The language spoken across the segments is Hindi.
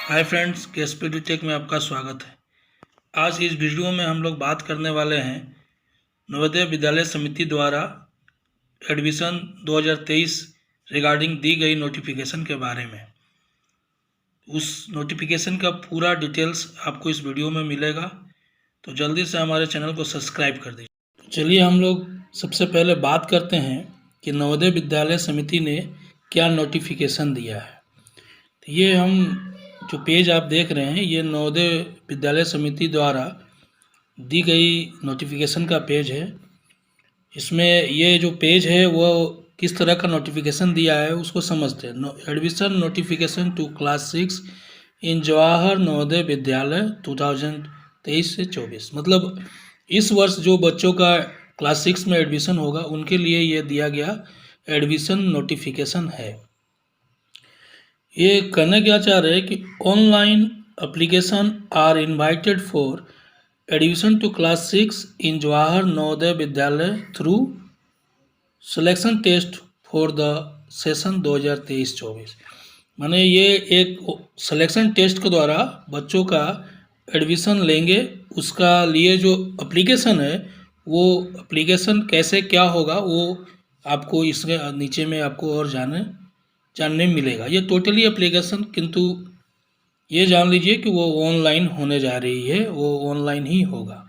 हाय फ्रेंड्स, केएसपीडी टेक में आपका स्वागत है। आज इस वीडियो में हम लोग बात करने वाले हैं नवोदय विद्यालय समिति द्वारा एडमिशन 2023 रिगार्डिंग दी गई नोटिफिकेशन के बारे में। उस नोटिफिकेशन का पूरा डिटेल्स आपको इस वीडियो में मिलेगा, तो जल्दी से हमारे चैनल को सब्सक्राइब कर दीजिए। तो चलिए हम लोग सबसे पहले बात करते हैं कि नवोदय विद्यालय समिति ने क्या नोटिफिकेशन दिया है। तो ये हम जो पेज आप देख रहे हैं, ये नवोदय विद्यालय समिति द्वारा दी गई नोटिफिकेशन का पेज है। इसमें ये जो पेज है वो किस तरह का नोटिफिकेशन दिया है उसको समझते हैं। Admission notification to class 6 in Jawahar Navodaya विद्यालय 2023 से 24, मतलब इस वर्ष जो बच्चों का क्लास 6 में एडमिशन होगा उनके लिए ये दिया गया एडमिशन नोटिफिकेशन है। ये कहना क्या चाह रहे हैं कि online application are invited for admission to class 6 in Jawahar Navodaya Vidyalaya through selection test for the session 2023-24। माने ये एक सिलेक्शन टेस्ट के द्वारा बच्चों का एडमिशन लेंगे, उसका लिए जो एप्लीकेशन है वो एप्लीकेशन कैसे क्या होगा वो आपको इसके नीचे में आपको और जानने मिलेगा। ये टोटली एप्लीकेशन, किंतु ये जान लीजिए कि वो ऑनलाइन होने जा रही है, वो ऑनलाइन ही होगा।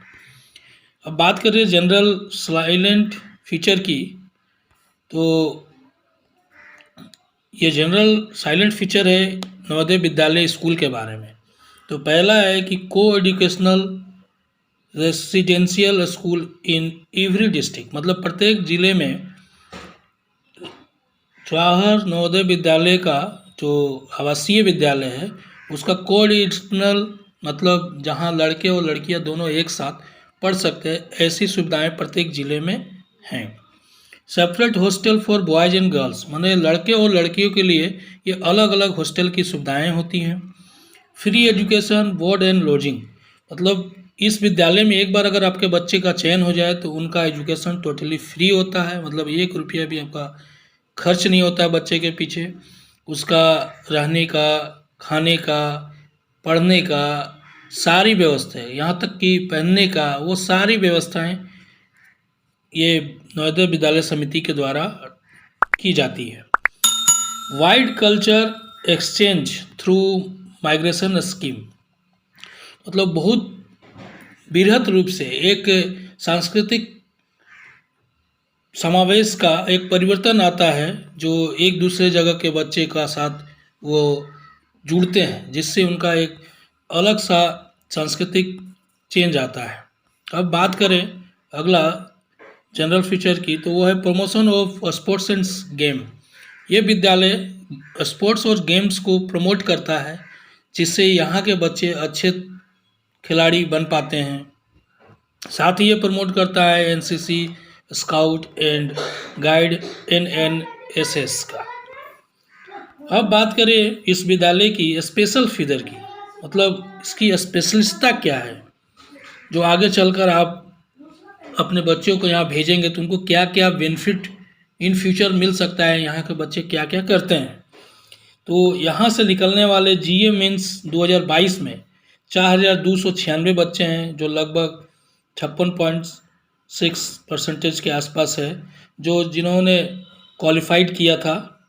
अब बात करें जनरल साइलेंट फीचर की, तो ये जनरल साइलेंट फीचर है नवोदय विद्यालय स्कूल के बारे में। तो पहला है कि को educational residential school in every district, मतलब प्रत्येक जिले में जवाहर नवोदय विद्यालय का जो आवासीय विद्यालय है उसका कोएडिशनल, मतलब जहां लड़के और लड़कियां दोनों एक साथ पढ़ सकते हैं, ऐसी सुविधाएं प्रत्येक जिले में हैं। Separate hostel for boys and girls, माने लड़के और लड़कियों के लिए ये अलग अलग हॉस्टल की सुविधाएं होती हैं। Free education board and lodging, मतलब इस विद्यालय में एक बार अगर आपके बच्चे का चयन हो जाए तो उनका एजुकेशन टोटली फ्री होता है, मतलब 1 रुपया भी आपका खर्च नहीं होता है बच्चे के पीछे। उसका रहने का, खाने का, पढ़ने का सारी व्यवस्था है, यहाँ तक कि पहनने का, वो सारी व्यवस्थाएं ये नवोदय विद्यालय समिति के द्वारा की जाती है। Wide culture exchange through migration scheme, मतलब बहुत बृहद रूप से एक सांस्कृतिक समावेश का एक परिवर्तन आता है, जो एक दूसरे जगह के बच्चे का साथ वो जुड़ते हैं, जिससे उनका एक अलग सा सांस्कृतिक चेंज आता है। अब बात करें अगला जनरल फीचर की, तो वो है promotion of sports end game. ये विद्यालय स्पोर्ट्स और गेम्स को प्रमोट करता है, जिससे यहाँ के बच्चे अच्छे खिलाड़ी बन पाते हैं। साथ ही ये प्रमोट करता है एनसीसी, स्काउट एंड गाइड, एनएनएसएस का। अब बात करें इस विद्यालय की स्पेशल फीचर की, मतलब इसकी स्पेशलिस्टता क्या है, जो आगे चलकर आप अपने बच्चों को यहाँ भेजेंगे तो उनको क्या क्या बेनिफिट इन फ्यूचर मिल सकता है, यहाँ के बच्चे क्या क्या करते हैं। तो यहाँ से निकलने वाले जीए मेंस 2022 में 4296 बच्चे हैं, जो लगभग 56.6% के आसपास है, जो जिन्होंने क्वालिफाइड किया था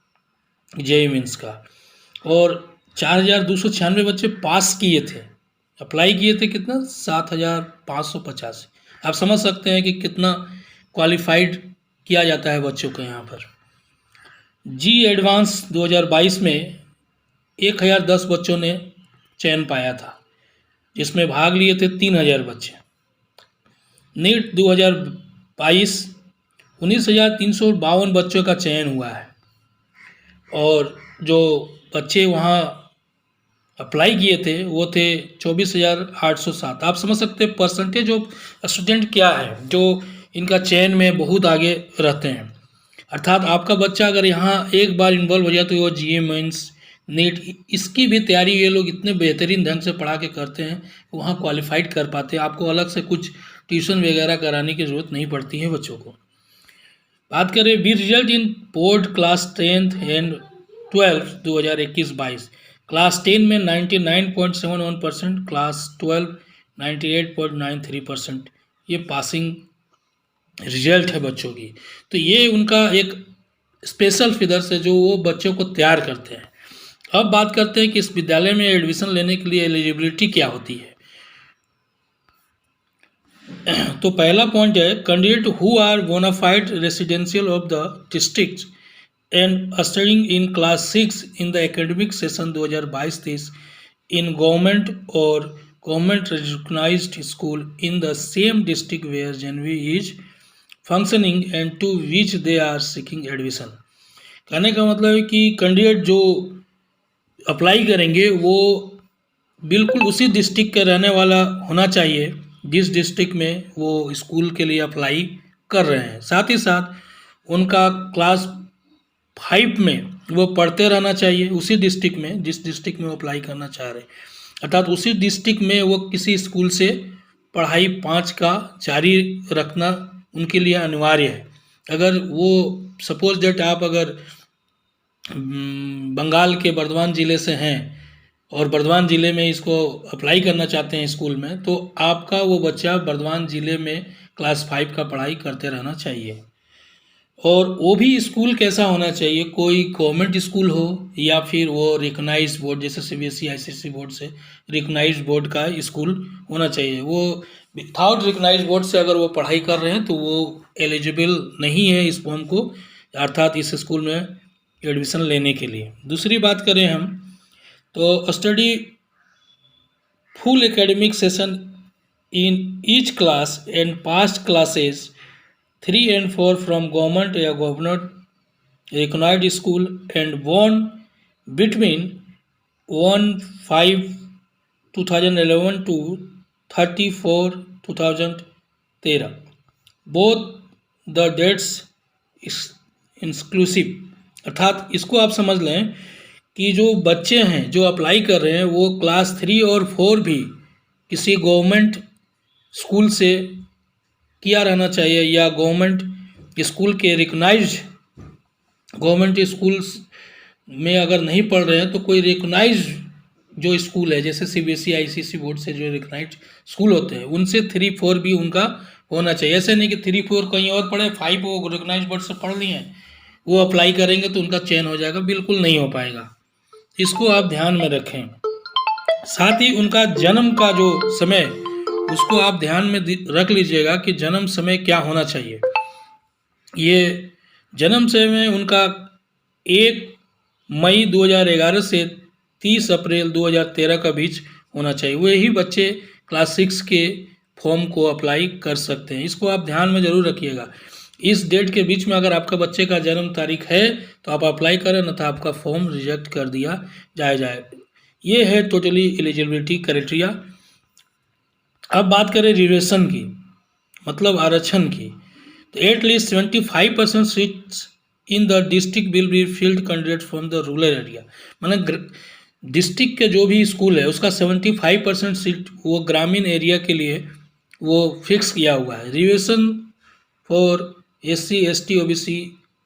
जेईई मेंस का, और 4296 बच्चे पास किए थे। अप्लाई किए थे कितना, 7585। आप समझ सकते हैं कि कितना क्वालिफाइड किया जाता है बच्चों को यहाँ पर। जी एडवांस 2022 में 1010 बच्चों ने चयन पाया था, जिसमें भाग लिए थे 3000 बच्चे। नीट 2022 19,352 बच्चों का चयन हुआ है, और जो बच्चे वहाँ अप्लाई किए थे वो थे 24,807। आप समझ सकते हैं परसेंटेज ऑफ स्टूडेंट क्या है जो इनका चयन में बहुत आगे रहते हैं। अर्थात आपका बच्चा अगर यहाँ एक बार इन्वॉल्व हो जाए तो वो जीए मेंस, नीट, इसकी भी तैयारी ये लोग इतने बेहतरीन ढंग से पढ़ा के करते हैं, वहाँ क्वालिफाइड कर पाते हैं। आपको अलग से कुछ ट्यूशन वगैरह कराने की ज़रूरत नहीं पड़ती है बच्चों को। बात करें B result in board class 10th and 12th 2021-22, class 10 में 99.71%, क्लास 12 98.93%। ये पासिंग रिजल्ट है बच्चों की। तो ये उनका एक स्पेशल फिगर्स है जो वो बच्चों को तैयार करते हैं। अब बात करते हैं कि इस विद्यालय में एडमिशन लेने के लिए एलिजिबिलिटी क्या होती है। तो पहला पॉइंट है, candidate who are bona fide residential of the district and studying in class 6 in the academic session 2022-23 in government और government recognised school in the same district where JNV is functioning and to which they are seeking admission. कहने का मतलब है कि कैंडिडेट जो अप्लाई करेंगे वो बिल्कुल उसी डिस्ट्रिक्ट का रहने वाला होना चाहिए जिस डिस्ट्रिक्ट में वो स्कूल के लिए अप्लाई कर रहे हैं। साथ ही साथ उनका क्लास 5 में वो पढ़ते रहना चाहिए उसी डिस्ट्रिक्ट में जिस डिस्ट्रिक्ट में वो अप्लाई करना चाह रहे हैं, अर्थात उसी डिस्ट्रिक्ट में वो किसी स्कूल से पढ़ाई 5 का जारी रखना उनके लिए अनिवार्य है। अगर वो सपोज डेट आप अगर बंगाल के बर्धमान ज़िले से हैं और बर्धमान ज़िले में इसको अप्लाई करना चाहते हैं स्कूल में, तो आपका वो बच्चा बर्धमान ज़िले में क्लास 5 का पढ़ाई करते रहना चाहिए। और वो भी स्कूल कैसा होना चाहिए, कोई गवर्नमेंट स्कूल हो या फिर वो रिकॉग्नाइज बोर्ड जैसे सीबीएसई आईसीएसई बोर्ड से रिकॉग्नाइज बोर्ड का स्कूल होना चाहिए। वो विथआउट रिकॉग्नाइज बोर्ड से अगर वो पढ़ाई कर रहे हैं तो वो एलिजिबल नहीं है इस फॉर्म को, अर्थात इस स्कूल में एडमिशन लेने के लिए। दूसरी बात करें हम तो study full academic session in each class and past classes 3 and 4 from government या government recognized school and born between 1/5/2011 to 30/4/2013 both the dates inclusive। अर्थात इसको आप समझ लें कि जो बच्चे हैं जो अप्लाई कर रहे हैं वो क्लास 3 और 4 भी किसी गवर्नमेंट स्कूल से किया रहना चाहिए या गवर्नमेंट स्कूल के रिकॉग्नाइज्ड गवर्नमेंट स्कूल्स में अगर नहीं पढ़ रहे हैं तो कोई रिकॉग्नाइज्ड जो स्कूल है जैसे सीबीएसई आईसीएसई बोर्ड से जो रिकॉग्नाइज्ड स्कूल होते हैं उनसे 3-4 भी उनका होना चाहिए। ऐसे नहीं कि 3-4 कहीं और पढ़े, 5 वो रिकॉग्नाइज्ड बोर्ड से पढ़ लिए हैं वो अप्लाई करेंगे तो उनका चयन हो जाएगा, बिल्कुल नहीं हो पाएगा। इसको आप ध्यान में रखें। साथ ही उनका जन्म का जो समय उसको आप ध्यान में रख लीजिएगा कि जन्म समय क्या होना चाहिए। ये जन्म समय उनका 1 मई 2011 से 30 अप्रैल 2013 का बीच होना चाहिए। वही बच्चे क्लास 6 के फॉर्म को अप्लाई कर सकते हैं। इसको आप ध्यान में ज़रूर रखिएगा। इस डेट के बीच में अगर आपका बच्चे का जन्म तारीख है तो आप अप्लाई करें, न तो आपका फॉर्म रिजेक्ट कर दिया जाए। ये है टोटली एलिजिबिलिटी क्राइटेरिया। अब बात करें रिजर्वेशन की, मतलब आरक्षण की, तो at least 75% seats in the district will be filled candidate from the rural area. माने डिस्ट्रिक्ट के जो भी स्कूल है उसका 75% सीट वो ग्रामीण एरिया के लिए वो फिक्स किया हुआ है। Reservation for SC ST OBC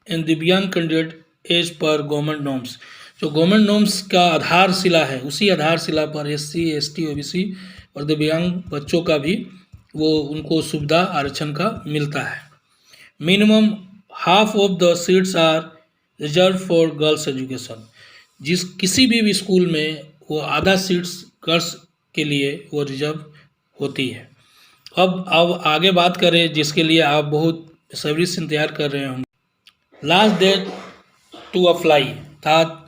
and divyang candidate as per government norms. जो गवर्नमेंट नॉर्म्स का आधारशिला है उसी आधारशिला पर SC ST OBC और दिव्यांग बच्चों का भी वो उनको सुविधा आरक्षण का मिलता है। Minimum half of the seats are reserve for girls education. जिस किसी भी स्कूल में वो आधा सीट्स गर्ल्स के लिए वो रिजर्व होती है। अब आगे बात करें जिसके लिए आप बहुत सब्री से इंतजार कर रहे होंगे, लास्ट डेट टू अप्लाई, अर्थात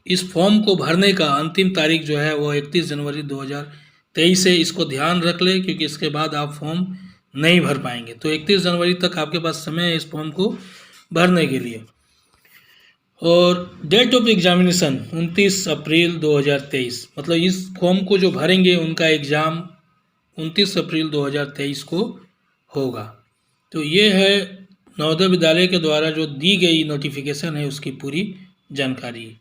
इस फॉर्म को भरने का अंतिम तारीख जो है वो 31 जनवरी 2023 है। इसको ध्यान रख ले क्योंकि इसके बाद आप फॉर्म नहीं भर पाएंगे। तो 31 जनवरी तक आपके पास समय है इस फॉर्म को भरने के लिए। और डेट ऑफ एग्जामिनेशन 29 अप्रैल 2023, मतलब इस फॉर्म को जो भरेंगे उनका एग्ज़ाम 29 अप्रैल 2023 को होगा। तो ये है नवोदय विद्यालय के द्वारा जो दी गई नोटिफिकेशन है उसकी पूरी जानकारी।